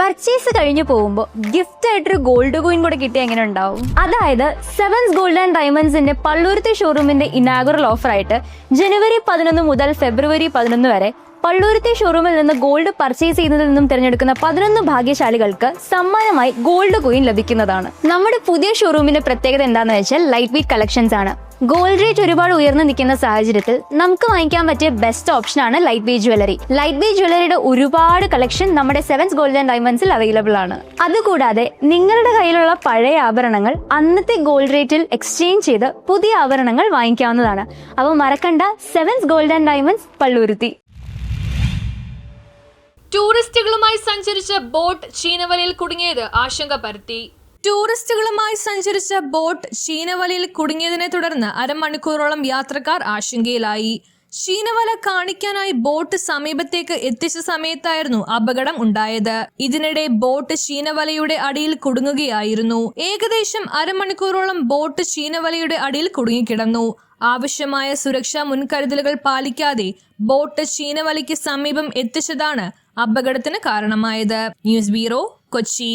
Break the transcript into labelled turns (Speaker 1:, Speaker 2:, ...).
Speaker 1: Purchase കഴിഞ്ഞു പോകുമ്പോൾ gift ആയിട്ടൊരു ഗോൾഡ് കോയിൻ കൂടെ കിട്ടിയ എങ്ങനെ ഉണ്ടാവും? അതായത് സെവൻസ് ഗോൾഡ് ആൻഡ് ഡയമണ്ട്സിന്റെ പള്ളുരുത്തി ഷോറൂമിന്റെ ഇനാഗുറൽ ഓഫർ ആയിട്ട് ജനുവരി 11 മുതൽ ഫെബ്രുവരി 11 വരെ പള്ളുരുത്തി ഷോറൂമിൽ നിന്ന് ഗോൾഡ് പർച്ചേസ് ചെയ്യുന്നതിൽ നിന്നും തിരഞ്ഞെടുക്കുന്ന 11 ഭാഗ്യശാലികൾക്ക് സമ്മാനമായി ഗോൾഡ് കോയിൻ ലഭിക്കുന്നതാണ്. നമ്മുടെ പുതിയ ഷോറൂമിന്റെ പ്രത്യേകത എന്താണെന്ന് വെച്ചാൽ ലൈറ്റ് വെയ്റ്റ് കളക്ഷൻസ് ആണ്. ഗോൾഡ് റേറ്റ് ഒരുപാട് ഉയർന്നു നിൽക്കുന്ന സാഹചര്യത്തിൽ നമുക്ക് വാങ്ങിക്കാൻ പറ്റിയ ബെസ്റ്റ് ഓപ്ഷനാണ് light weight jewellery. Light weight ജ്വല്ലറിയുടെ ഒരുപാട് കളക്ഷൻ നമ്മുടെ സെവൻസ് ഗോൾഡ് ആൻഡ് ഡയമണ്ട്സിൽ അവൈലബിൾ ആണ്. അതുകൂടാതെ നിങ്ങളുടെ കയ്യിലുള്ള പഴയ ആഭരണങ്ങൾ അന്നത്തെ ഗോൾഡ് റേറ്റിൽ എക്സ്ചേഞ്ച് ചെയ്ത് പുതിയ ആഭരണങ്ങൾ വാങ്ങിക്കാവുന്നതാണ്. അപ്പോൾ മറക്കണ്ട, Sevens gold and diamonds Palluruthy.
Speaker 2: ടൂറിസ്റ്റുകളുമായി സഞ്ചരിച്ച ബോട്ട് ചീനവലയിൽ കുടുങ്ങിയത് ആശങ്ക പരത്തി. ടൂറിസ്റ്റുകളുമായി സഞ്ചരിച്ച ബോട്ട് ചീനവലയിൽ കുടുങ്ങിയതിനെ തുടർന്ന് അരമണിക്കൂറോളം യാത്രക്കാർ ആശങ്കയിലായി. ചീനവല കാണിക്കാനായി ബോട്ട് സമീപത്തേക്ക് എത്തിച്ച സമയത്തായിരുന്നു അപകടം ഉണ്ടായത്. ഇതിനിടെ ബോട്ട് ചീനവലയുടെ അടിയിൽ കുടുങ്ങുകയായിരുന്നു. ഏകദേശം അരമണിക്കൂറോളം ബോട്ട് ചീനവലയുടെ അടിയിൽ കുടുങ്ങിക്കിടന്നു. ആവശ്യമായ സുരക്ഷാ മുൻകരുതലുകൾ പാലിക്കാതെ ബോട്ട് ചീനവലയ്ക്ക് സമീപം എത്തിച്ചതാണ് അപകടത്തിന് കാരണമായത്. News bureau, Kochi.